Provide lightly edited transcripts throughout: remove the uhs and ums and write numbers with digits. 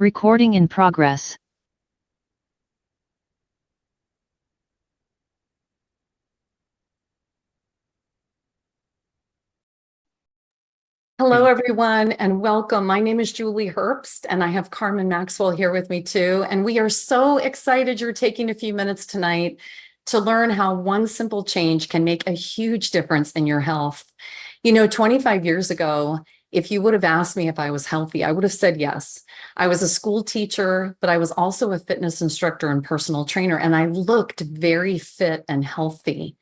Recording in progress. Hello, everyone, and welcome. My name is Julie Herbst, and I have Carmen Maxwell here with me too. And we are so excited you're taking a few minutes tonight to learn how one simple change can make a huge difference in your health. 25 years ago, if you would have asked me if I was healthy, I would have said yes. I was a school teacher, but I was also a fitness instructor and personal trainer, and I looked very fit and healthy.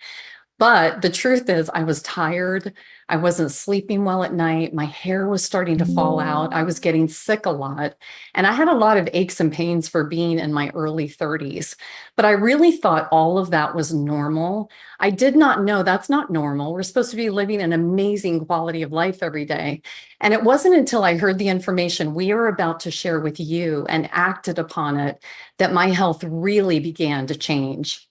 But the truth is, I was tired. I wasn't sleeping well at night. My hair was starting to fall out. I was getting sick a lot. And I had a lot of aches and pains for being in my early 30s. But I really thought all of that was normal. I did not know that's not normal. We're supposed to be living an amazing quality of life every day. And it wasn't until I heard the information we are about to share with you and acted upon it that my health really began to change.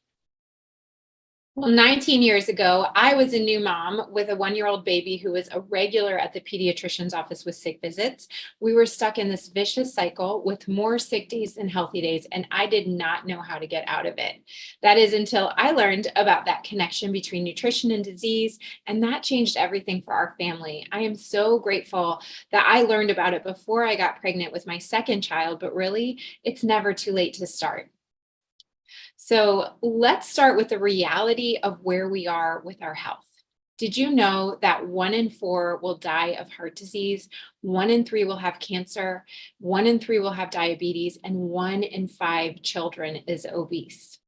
Well, 19 years ago, I was a new mom with a 1-year-old baby who was a regular at the pediatrician's office with sick visits. We were stuck in this vicious cycle with more sick days than healthy days, and I did not know how to get out of it. That is until I learned about that connection between nutrition and disease, and that changed everything for our family. I am so grateful that I learned about it before I got pregnant with my second child, but really, it's never too late to start. So let's start with the reality of where we are with our health. Did you know that 1 in 4 will die of heart disease, 1 in 3 will have cancer, 1 in 3 will have diabetes, and 1 in 5 children is obese?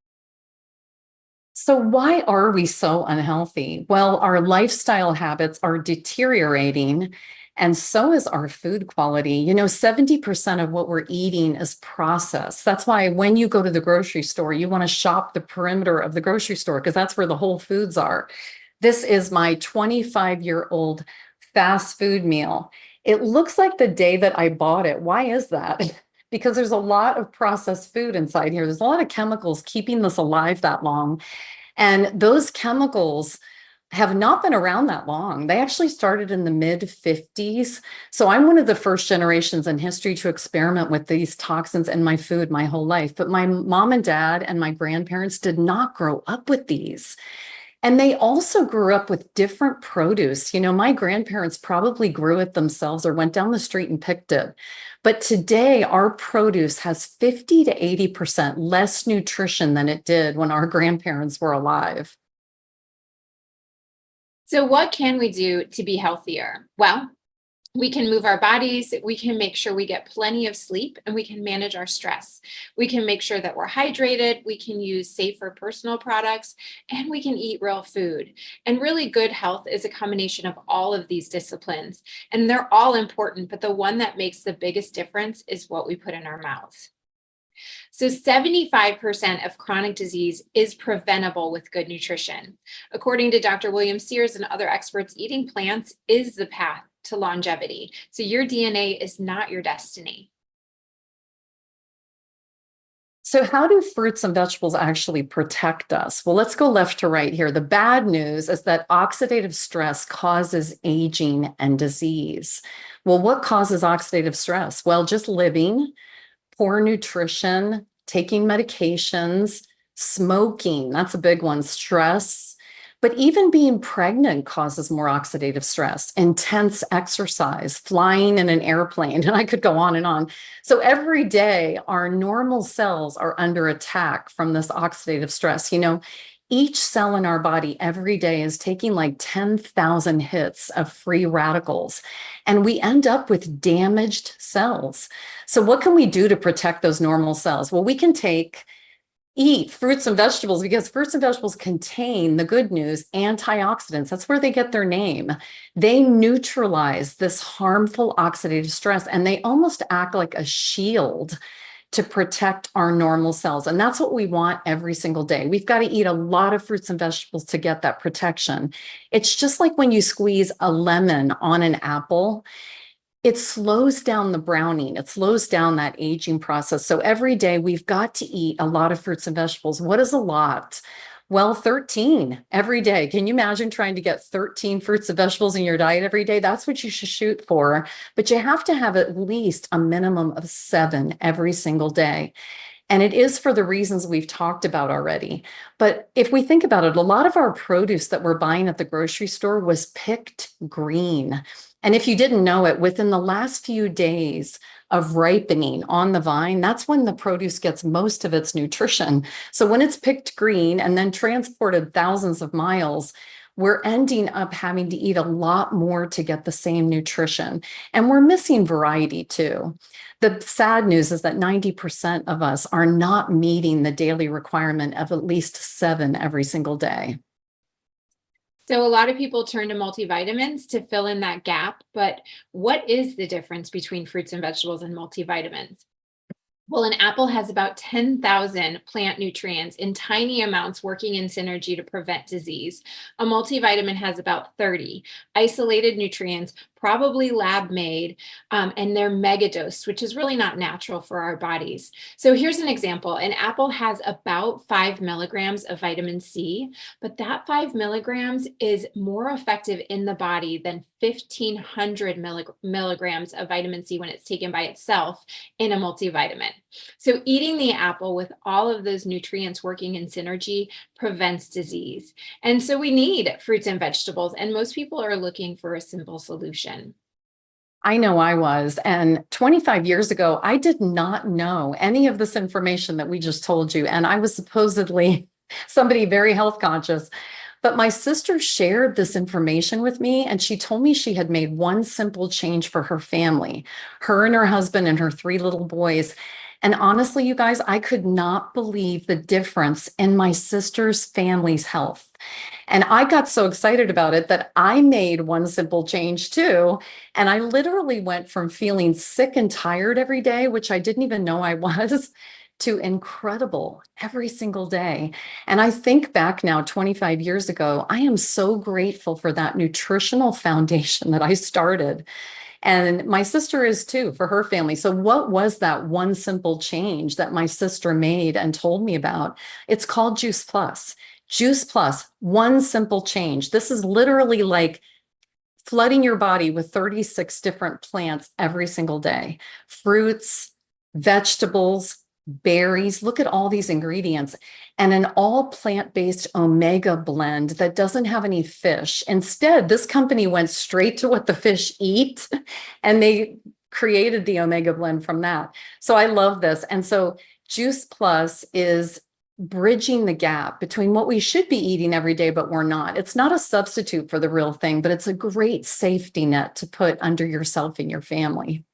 So why are we so unhealthy? Well, our lifestyle habits are deteriorating, and so is our food quality. 70% of what we're eating is processed. That's why when you go to the grocery store, you want to shop the perimeter of the grocery store because that's where the whole foods are. This is my 25-year-old fast food meal. It looks like the day that I bought it. Why is that? Because there's a lot of processed food inside here. There's a lot of chemicals keeping this alive that long. And those chemicals have not been around that long. They actually started in the mid 50s. So I'm one of the first generations in history to experiment with these toxins in my food my whole life. But my mom and dad and my grandparents did not grow up with these. And they also grew up with different produce. My grandparents probably grew it themselves or went down the street and picked it. But today, our produce has 50 to 80% less nutrition than it did when our grandparents were alive. So what can we do to be healthier? Well, we can move our bodies, we can make sure we get plenty of sleep, and we can manage our stress. We can make sure that we're hydrated, we can use safer personal products, and we can eat real food. And really good health is a combination of all of these disciplines, and they're all important, but the one that makes the biggest difference is what we put in our mouths. So 75% of chronic disease is preventable with good nutrition. According to Dr. William Sears and other experts, eating plants is the path to longevity. So your DNA is not your destiny. So how do fruits and vegetables actually protect us? Well, let's go left to right here. The bad news is that oxidative stress causes aging and disease. Well, what causes oxidative stress? Well, just living, poor nutrition, taking medications, smoking, that's a big one, stress. But even being pregnant causes more oxidative stress, intense exercise, flying in an airplane, and I could go on and on. So every day, our normal cells are under attack from this oxidative stress. Each cell in our body every day is taking like 10,000 hits of free radicals, and we end up with damaged cells. So what can we do to protect those normal cells? Well, we can eat fruits and vegetables because fruits and vegetables contain, the good news, antioxidants. That's where they get their name. They neutralize this harmful oxidative stress, and they almost act like a shield to protect our normal cells. And that's what we want every single day. We've got to eat a lot of fruits and vegetables to get that protection. It's just like when you squeeze a lemon on an apple. It slows down the browning. It slows down that aging process. So every day we've got to eat a lot of fruits and vegetables. What is a lot? Well, 13 every day. Can you imagine trying to get 13 fruits and vegetables in your diet every day? That's what you should shoot for. But you have to have at least a minimum of 7 every single day. And it is for the reasons we've talked about already. But if we think about it, a lot of our produce that we're buying at the grocery store was picked green. And if you didn't know it, within the last few days of ripening on the vine, that's when the produce gets most of its nutrition. So when it's picked green and then transported thousands of miles, we're ending up having to eat a lot more to get the same nutrition. And we're missing variety too. The sad news is that 90% of us are not meeting the daily requirement of at least 7 every single day. So a lot of people turn to multivitamins to fill in that gap, but what is the difference between fruits and vegetables and multivitamins? Well, an apple has about 10,000 plant nutrients in tiny amounts working in synergy to prevent disease. A multivitamin has about 30 isolated nutrients, probably lab made, and they're megadosed, which is really not natural for our bodies. So here's an example. An apple has about 5 milligrams of vitamin C, but that 5 milligrams is more effective in the body than 1,500 milligrams of vitamin C when it's taken by itself in a multivitamin. So eating the apple with all of those nutrients working in synergy prevents disease. And so we need fruits and vegetables, and most people are looking for a simple solution. I know I was. And 25 years ago, I did not know any of this information that we just told you. And I was supposedly somebody very health conscious. But my sister shared this information with me, and she told me she had made one simple change for her family, her and her husband and her 3 little boys. And honestly, you guys, I could not believe the difference in my sister's family's health. And I got so excited about it that I made one simple change too. And I literally went from feeling sick and tired every day, which I didn't even know I was, to incredible every single day. And I think back now, 25 years ago, I am so grateful for that nutritional foundation that I started. And my sister is too, for her family. So what was that one simple change that my sister made and told me about? It's called Juice Plus. Juice Plus, one simple change. This is literally like flooding your body with 36 different plants every single day. Fruits, vegetables, berries. Look at all these ingredients, and an all plant-based omega blend that doesn't have any fish. Instead, this company went straight to what the fish eat, and they created the omega blend from that. So I love this. And so Juice Plus is bridging the gap between what we should be eating every day, but we're not. It's not a substitute for the real thing, but it's a great safety net to put under yourself and your family.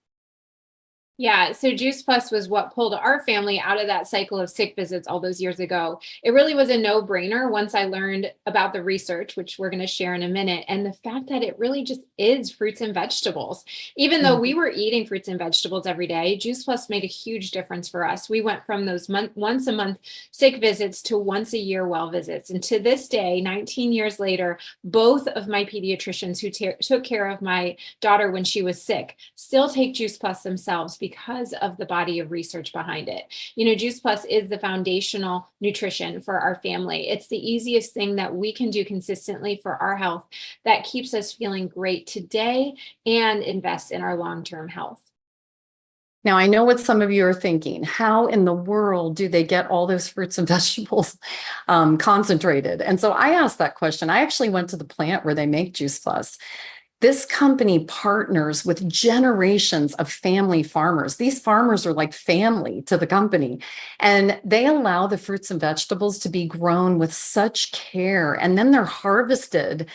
Yeah, so Juice Plus was what pulled our family out of that cycle of sick visits all those years ago. It really was a no-brainer once I learned about the research, which we're going to share in a minute, and the fact that it really just is fruits and vegetables. Even though we were eating fruits and vegetables every day, Juice Plus made a huge difference for us. We went from those once a month sick visits to once a year well visits. And to this day, 19 years later, both of my pediatricians who took care of my daughter when she was sick still take Juice Plus themselves because of the body of research behind it. You know, Juice Plus is the foundational nutrition for our family. It's the easiest thing that we can do consistently for our health that keeps us feeling great today and invests in our long-term health. Now, I know what some of you are thinking. How in the world do they get all those fruits and vegetables concentrated? And so I asked that question. I actually went to the plant where they make Juice Plus. This company partners with generations of family farmers. These farmers are like family to the company, and they allow the fruits and vegetables to be grown with such care, and then they're harvested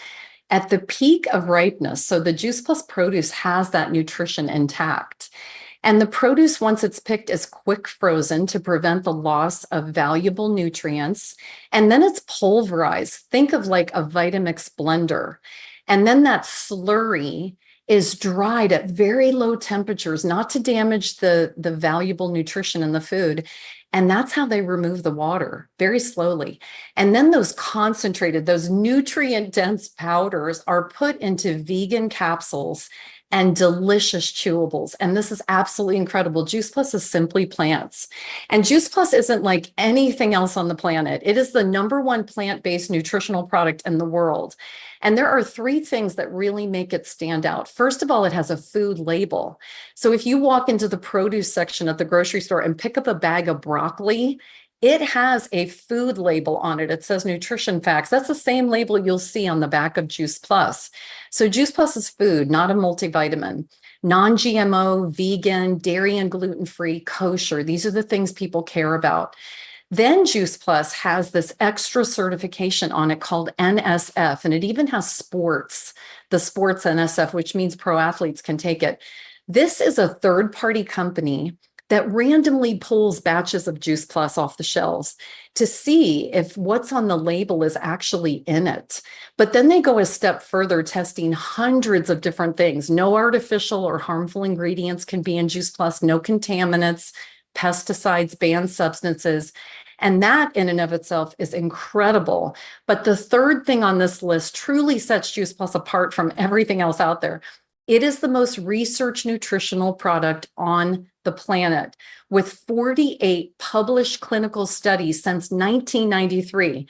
at the peak of ripeness. So the Juice Plus produce has that nutrition intact. And the produce, once it's picked, is quick frozen to prevent the loss of valuable nutrients. And then it's pulverized. Think of like a Vitamix blender. And then that slurry is dried at very low temperatures, not to damage the valuable nutrition in the food. And that's how they remove the water, very slowly. And then those concentrated, those nutrient dense powders are put into vegan capsules and delicious chewables. And this is absolutely incredible. Juice Plus is simply plants. And Juice Plus isn't like anything else on the planet. It is the number one plant-based nutritional product in the world. And there are three things that really make it stand out. First of all, it has a food label. So if you walk into the produce section at the grocery store and pick up a bag of broccoli, it has a food label on it. It says nutrition facts. That's the same label you'll see on the back of Juice Plus. So Juice Plus is food, not a multivitamin. Non-GMO, vegan, dairy and gluten-free, kosher. These are the things people care about. Then Juice Plus has this extra certification on it called NSF, and it even has sports, the sports NSF, which means pro athletes can take it. This is a third-party company that randomly pulls batches of Juice Plus off the shelves to see if what's on the label is actually in it. But then they go a step further, testing hundreds of different things. No artificial or harmful ingredients can be in Juice Plus, no contaminants, pesticides, banned substances. And that in and of itself is incredible. But the third thing on this list truly sets Juice Plus apart from everything else out there. It is the most researched nutritional product on the planet, with 48 published clinical studies since 1993.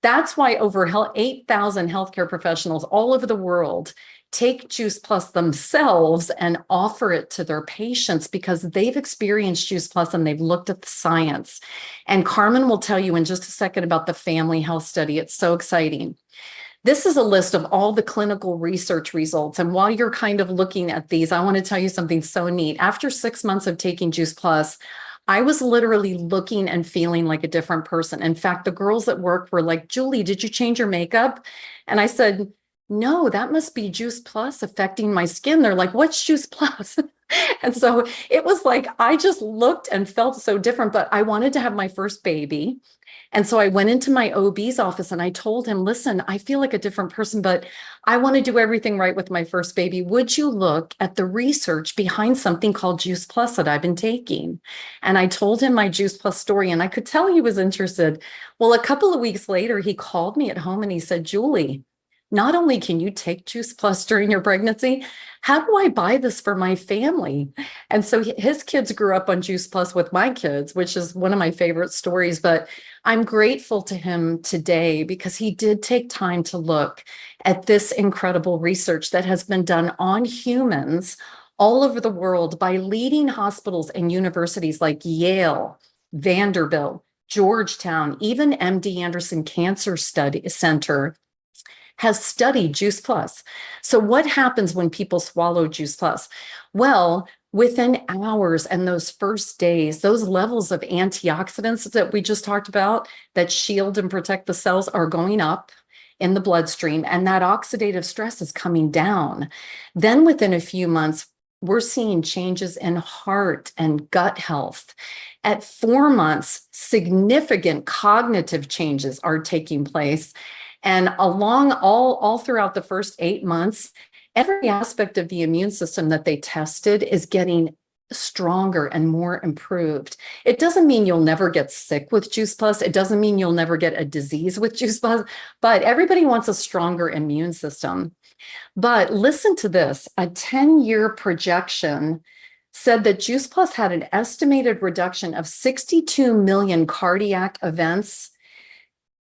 That's why over 8,000 healthcare professionals all over the world take Juice Plus themselves and offer it to their patients because they've experienced Juice Plus and they've looked at the science. And Carmen will tell you in just a second about the family health study. It's so exciting. This is a list of all the clinical research results. And while you're kind of looking at these, I want to tell you something so neat. After 6 months of taking Juice Plus, I was literally looking and feeling like a different person. In fact, the girls at work were like, Julie, did you change your makeup? And I said, no, that must be Juice Plus affecting my skin. They're like, what's Juice Plus? And so it was like, I just looked and felt so different, but I wanted to have my first baby. And so I went into my OB's office and I told him, listen, I feel like a different person, but I want to do everything right with my first baby. Would you look at the research behind something called Juice Plus that I've been taking? And I told him my Juice Plus story and I could tell he was interested. Well, a couple of weeks later, he called me at home and he said, Julie, not only can you take Juice Plus during your pregnancy, how do I buy this for my family? And so his kids grew up on Juice Plus with my kids, which is one of my favorite stories. But I'm grateful to him today because he did take time to look at this incredible research that has been done on humans all over the world by leading hospitals and universities like Yale, Vanderbilt, Georgetown, even MD Anderson Cancer Study Center has studied Juice Plus. So what happens when people swallow Juice Plus? Well, within hours and those first days, those levels of antioxidants that we just talked about that shield and protect the cells are going up in the bloodstream, and that oxidative stress is coming down. Then within a few months, we're seeing changes in heart and gut health. At 4 months, significant cognitive changes are taking place. And along all throughout the first 8 months, every aspect of the immune system that they tested is getting stronger and more improved. It doesn't mean you'll never get sick with Juice Plus. It doesn't mean you'll never get a disease with Juice Plus, but everybody wants a stronger immune system. But listen to this, a 10-year projection said that Juice Plus had an estimated reduction of 62 million cardiac events,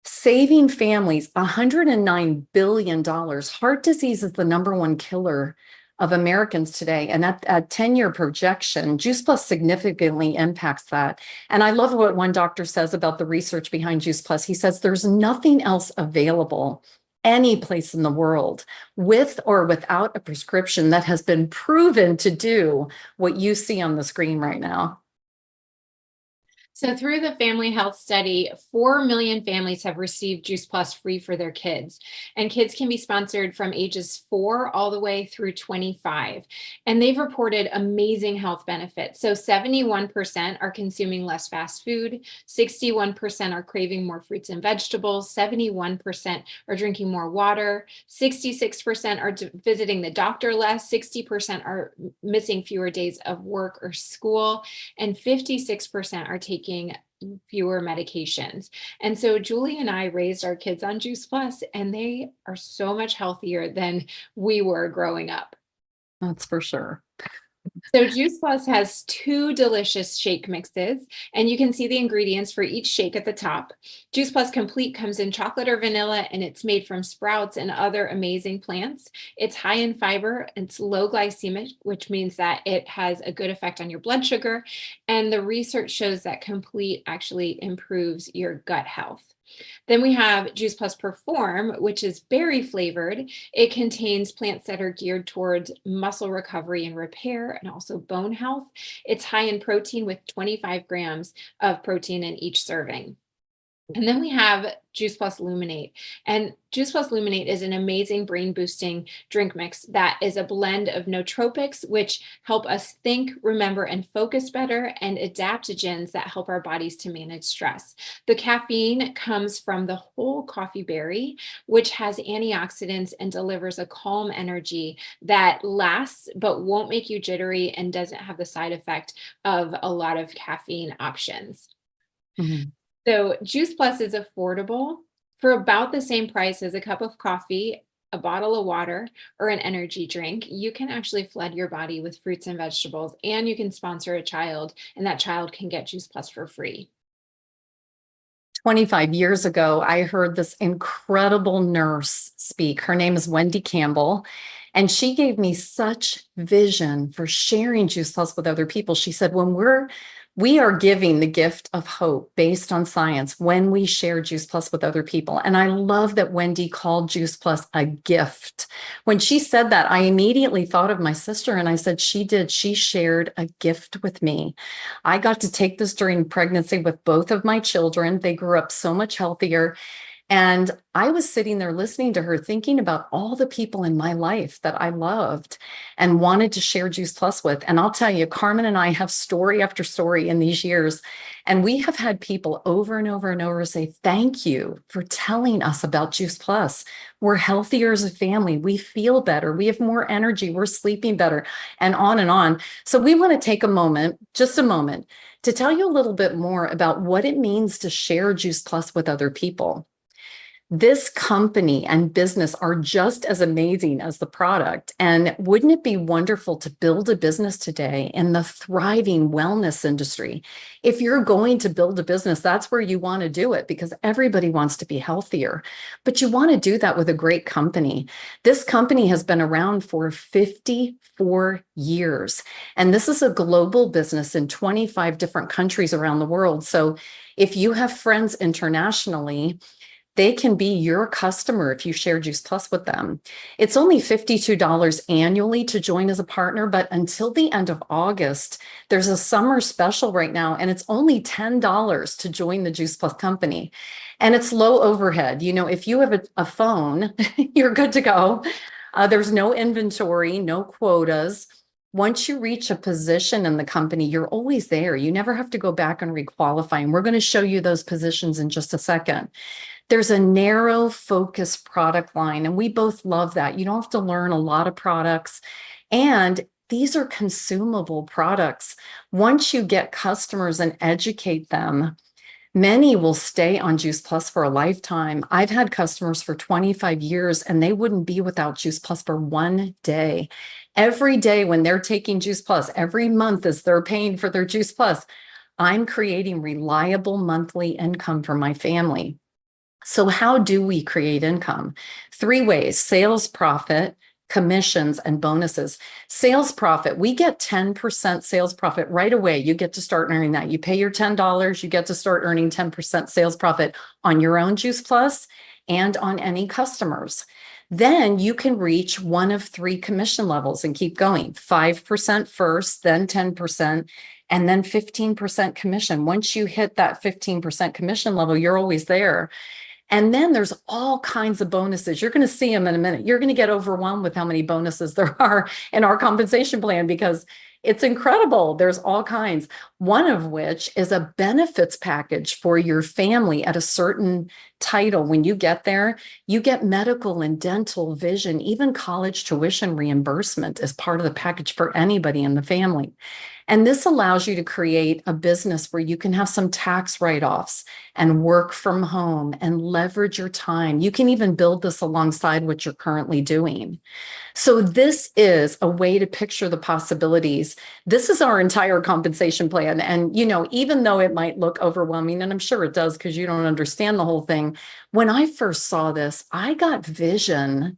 saving families $109 billion. Heart disease is the number one killer of Americans today. And at a 10-year projection, Juice Plus significantly impacts that. And I love what one doctor says about the research behind Juice Plus. He says there's nothing else available any place in the world with or without a prescription that has been proven to do what you see on the screen right now. So through the family health study, 4 million families have received Juice Plus free for their kids. And kids can be sponsored from ages 4 all the way through 25. And they've reported amazing health benefits. So 71% are consuming less fast food, 61% are craving more fruits and vegetables, 71% are drinking more water, 66% are visiting the doctor less, 60% are missing fewer days of work or school, and 56% are taking fewer medications. And so Julie and I raised our kids on Juice Plus, and they are so much healthier than we were growing up. That's for sure. So Juice Plus has two delicious shake mixes, and you can see the ingredients for each shake at the top. Juice Plus Complete comes in chocolate or vanilla, and it's made from sprouts and other amazing plants. It's high in fiber, it's low glycemic, which means that it has a good effect on your blood sugar. And the research shows that Complete actually improves your gut health. Then we have Juice Plus Perform, which is berry flavored. It contains plants that are geared towards muscle recovery and repair and also bone health. It's high in protein with 25 grams of protein in each serving. And then we have Juice Plus Luminate. And Juice Plus Luminate is an amazing brain boosting drink mix that is a blend of nootropics, which help us think, remember, and focus better, and adaptogens that help our bodies to manage stress. The caffeine comes from the whole coffee berry, which has antioxidants and delivers a calm energy that lasts but won't make you jittery and doesn't have the side effect of a lot of caffeine options. Mhm. So Juice Plus is affordable for about the same price as a cup of coffee, a bottle of water, or an energy drink. You can actually flood your body with fruits and vegetables, and you can sponsor a child, and that child can get Juice Plus for free. 25 years ago, I heard this incredible nurse speak. Her name is Wendy Campbell, and she gave me such vision for sharing Juice Plus with other people. She said, we are giving the gift of hope based on science when we share Juice Plus with other people. And I love that Wendy called Juice Plus a gift. When she said that, I immediately thought of my sister and I said, she did. She shared a gift with me. I got to take this during pregnancy with both of my children. They grew up so much healthier. And I was sitting there listening to her, thinking about all the people in my life that I loved and wanted to share Juice Plus with. And I'll tell you, Carmen and I have story after story in these years. And we have had people over and over and over say, thank you for telling us about Juice Plus. We're healthier as a family. We feel better. We have more energy. We're sleeping better, and on and on. So we want to take a moment, just a moment, to tell you a little bit more about what it means to share Juice Plus with other people. This company and business are just as amazing as the product. And wouldn't it be wonderful to build a business today in the thriving wellness industry? If you're going to build a business, that's where you want to do it because everybody wants to be healthier. But you want to do that with a great company. This company has been around for 54 years. And this is a global business in 25 different countries around the world. So if you have friends internationally, they can be your customer if you share Juice Plus with them. It's only $52 annually to join as a partner, but until the end of August, there's a summer special right now, and it's only $10 to join the Juice Plus company. And it's low overhead. You know, if you have a phone, you're good to go. There's no inventory, no quotas. Once you reach a position in the company, you're always there. You never have to go back and requalify. And we're going to show you those positions in just a second. There's a narrow focus product line, and we both love that. You don't have to learn a lot of products, and these are consumable products. Once you get customers and educate them, many will stay on Juice Plus for a lifetime. I've had customers for 25 years, and they wouldn't be without Juice Plus for one day. Every day when they're taking Juice Plus, every month as they're paying for their Juice Plus, I'm creating reliable monthly income for my family. So how do we create income? 3 ways: sales profit, commissions, and bonuses. Sales profit, we get 10% sales profit right away. You get to start earning that. You pay your $10, you get to start earning 10% sales profit on your own Juice Plus and on any customers. Then you can reach one of 3 commission levels and keep going. 5% first, then 10%, and then 15% commission. Once you hit that 15% commission level, you're always there. And then there's all kinds of bonuses. You're going to see them in a minute. You're going to get overwhelmed with how many bonuses there are in our compensation plan because it's incredible. There's all kinds. one of which is a benefits package for your family at a certain title. When you get there, you get medical and dental, vision, even college tuition reimbursement as part of the package for anybody in the family. And this allows you to create a business where you can have some tax write-offs and work from home and leverage your time. You can even build this alongside what you're currently doing. So this is a way to picture the possibilities. This is our entire compensation plan. And, even though it might look overwhelming, and I'm sure it does because you don't understand the whole thing, when I first saw this, I got vision.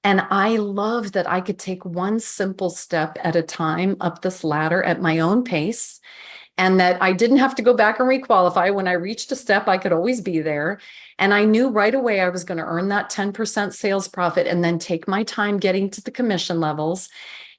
And I loved that I could take one simple step at a time up this ladder at my own pace, and that I didn't have to go back and requalify. When I reached a step, I could always be there. And I knew right away I was going to earn that 10% sales profit and then take my time getting to the commission levels.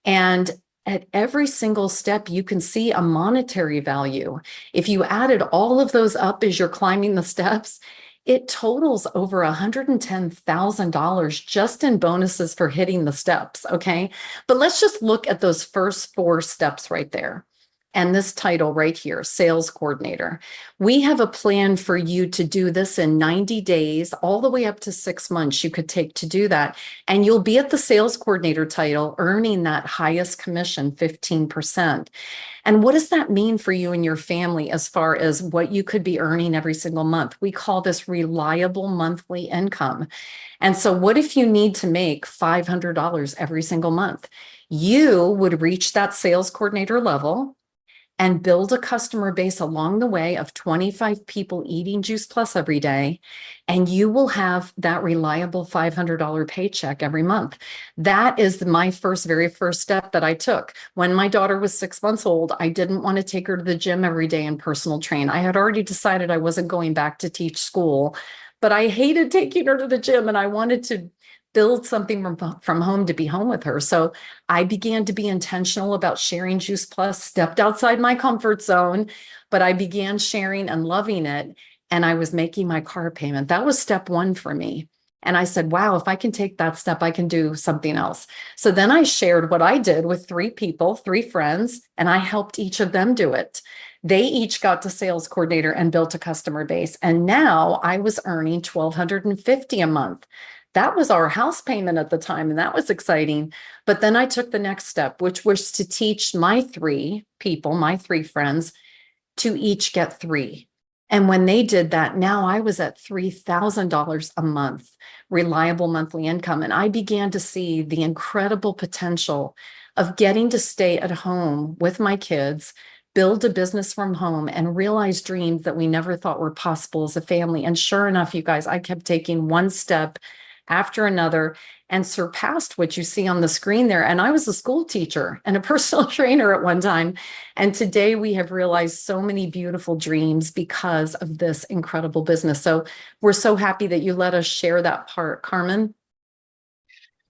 And at every single step, you can see a monetary value. If you added all of those up as you're climbing the steps, it totals over $110,000 just in bonuses for hitting the steps. Okay. But let's just look at those first 4 steps right there. And this title right here, sales coordinator. We have a plan for you to do this in 90 days, all the way up to 6 months you could take to do that. And you'll be at the sales coordinator title, earning that highest commission, 15%. And what does that mean for you and your family as far as what you could be earning every single month? We call this reliable monthly income. And so what if you need to make $500 every single month? You would reach that sales coordinator level and build a customer base along the way of 25 people eating Juice Plus every day, and you will have that reliable $500 paycheck every month. That is my very first step that I took. When my daughter was 6 months old, I didn't want to take her to the gym every day and personal train. I had already decided I wasn't going back to teach school, but I hated taking her to the gym, and I wanted to build something from home to be home with her. So I began to be intentional about sharing Juice Plus, stepped outside my comfort zone, but I began sharing and loving it. And I was making my car payment. That was step 1 for me. And I said, wow, if I can take that step, I can do something else. So then I shared what I did with 3 people, 3 friends, and I helped each of them do it. They each got to sales coordinator and built a customer base. And now I was earning $1,250 a month. That was our house payment at the time, and that was exciting. But then I took the next step, which was to teach my 3 people, my 3 friends, to each get 3. And when they did that, now I was at $3,000 a month, reliable monthly income. And I began to see the incredible potential of getting to stay at home with my kids, build a business from home, and realize dreams that we never thought were possible as a family. And sure enough, you guys, I kept taking one step after another and surpassed what you see on the screen there. And I was a school teacher and a personal trainer at one time. And today we have realized so many beautiful dreams because of this incredible business. So we're so happy that you let us share that part, Carmen.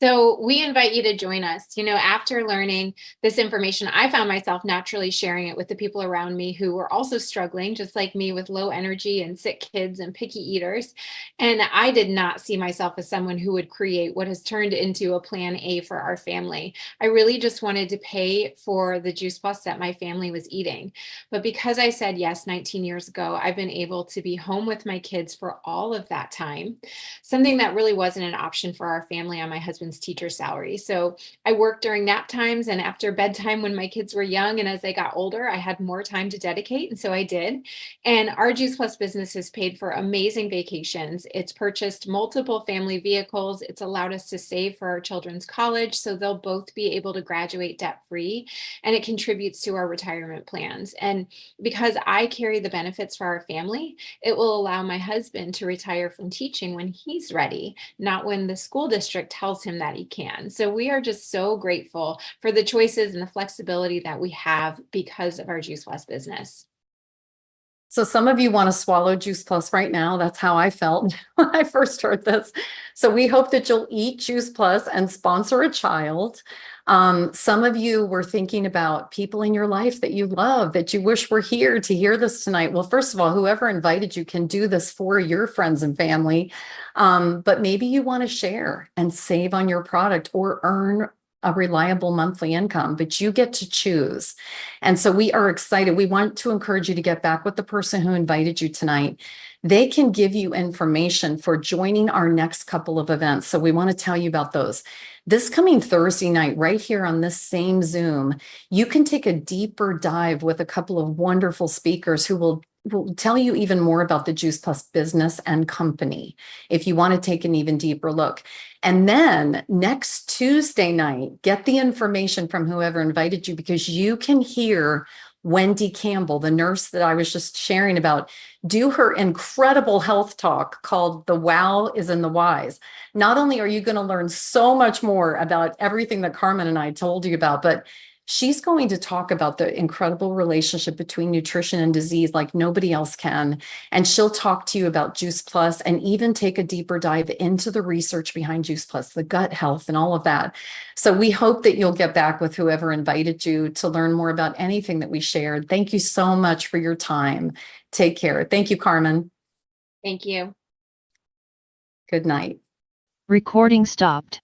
So we invite you to join us. After learning this information, I found myself naturally sharing it with the people around me who were also struggling, just like me, with low energy and sick kids and picky eaters. And I did not see myself as someone who would create what has turned into a plan A for our family. I really just wanted to pay for the Juice Plus that my family was eating. But because I said yes 19 years ago, I've been able to be home with my kids for all of that time, something that really wasn't an option for our family on my husband's teacher salary. So I worked during nap times and after bedtime when my kids were young. And as they got older, I had more time to dedicate. And so I did. And our Juice Plus business has paid for amazing vacations. It's purchased multiple family vehicles. It's allowed us to save for our children's college, so they'll both be able to graduate debt-free. And it contributes to our retirement plans. And because I carry the benefits for our family, it will allow my husband to retire from teaching when he's ready, not when the school district tells him that he can. So we are just so grateful for the choices and the flexibility that we have because of our Juice Plus business. So some of you want to swallow Juice Plus right now. That's how I felt when I first heard this. So we hope that you'll eat Juice Plus and sponsor a child. Some of you were thinking about people in your life that you love, that you wish were here to hear this tonight. Well, first of all, whoever invited you can do this for your friends and family. But maybe you want to share and save on your product or earn a reliable monthly income, but you get to choose. And so we are excited. We want to encourage you to get back with the person who invited you tonight. They can give you information for joining our next couple of events. So we want to tell you about those. This coming Thursday night, right here on this same Zoom, you can take a deeper dive with a couple of wonderful speakers who will tell you even more about the Juice Plus business and company if you want to take an even deeper look. And then next Tuesday night, get the information from whoever invited you, because you can hear Wendy Campbell, the nurse that I was just sharing about, do her incredible health talk called The Wow is in the Whys. Not only are you going to learn so much more about everything that Carmen and I told you about, but she's going to talk about the incredible relationship between nutrition and disease like nobody else can. And she'll talk to you about Juice Plus and even take a deeper dive into the research behind Juice Plus, the gut health and all of that. So we hope that you'll get back with whoever invited you to learn more about anything that we shared. Thank you so much for your time. Take care. Thank you, Carmen. Thank you. Good night. Recording stopped.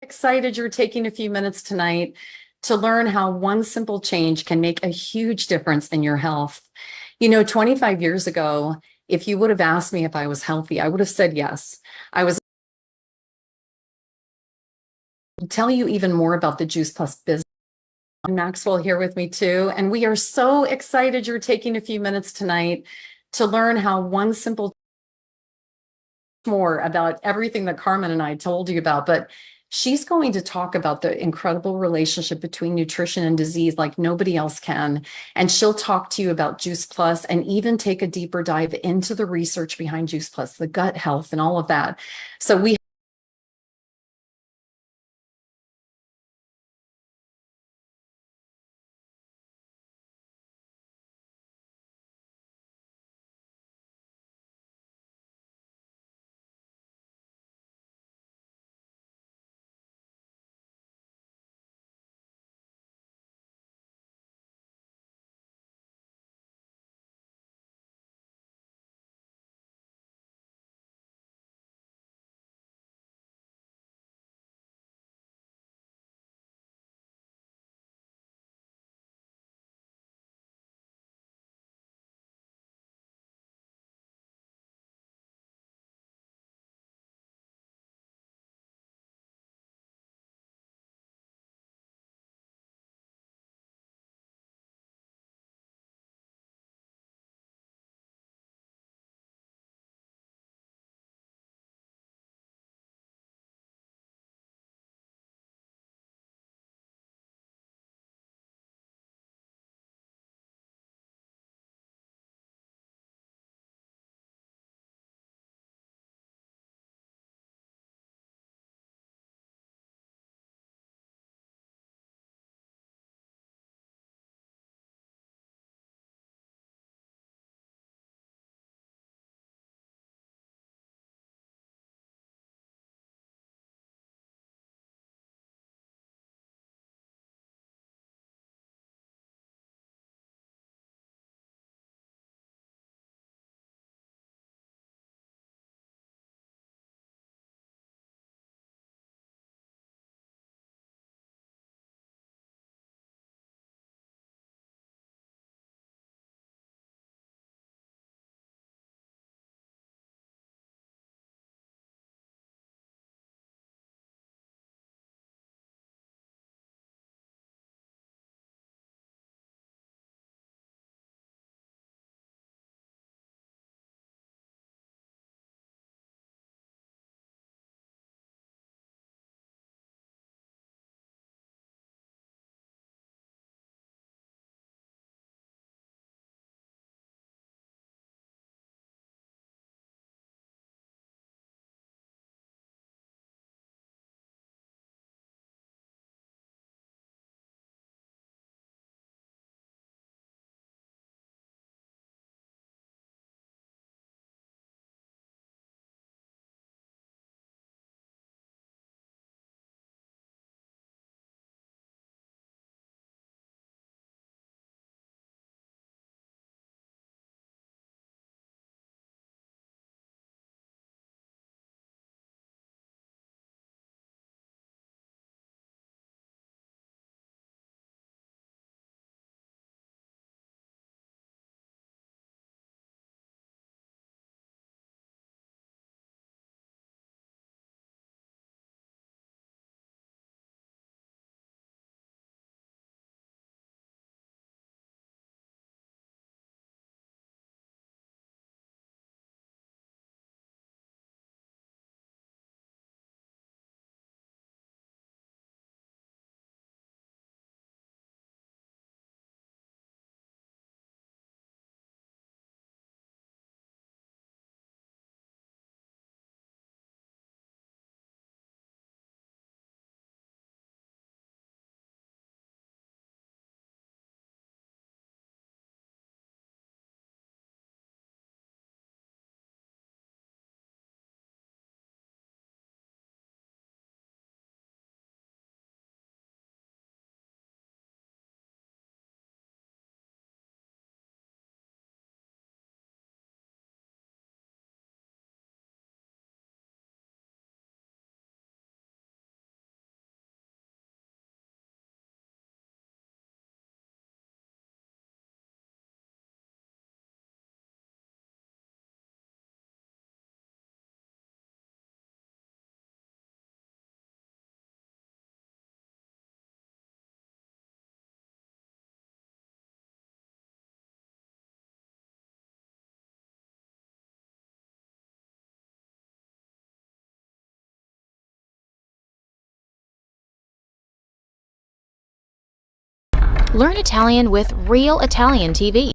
Excited you're taking a few minutes tonight to learn how one simple change can make a huge difference in your health. 25 years ago, if you would have asked me if I was healthy, I would have said yes. I was tell you even more about the Juice Plus business. Maxwell here with me too. And we are so excited you're taking a few minutes tonight to learn how one simple more about everything that Carmen and I told you about, but she's going to talk about the incredible relationship between nutrition and disease like nobody else can. And she'll talk to you about Juice Plus and even take a deeper dive into the research behind Juice Plus, the gut health and all of that. So we Learn Italian with Real Italian TV.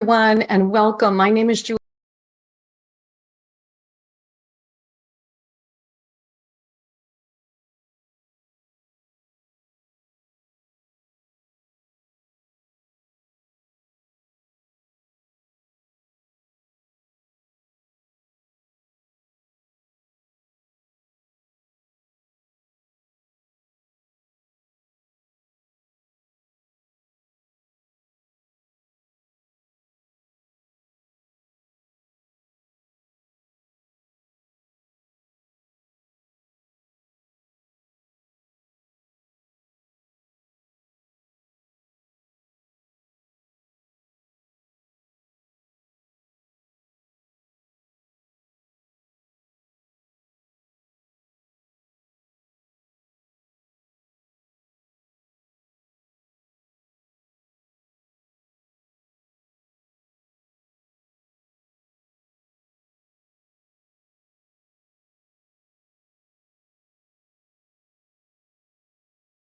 Everyone, and welcome. My name is Julie.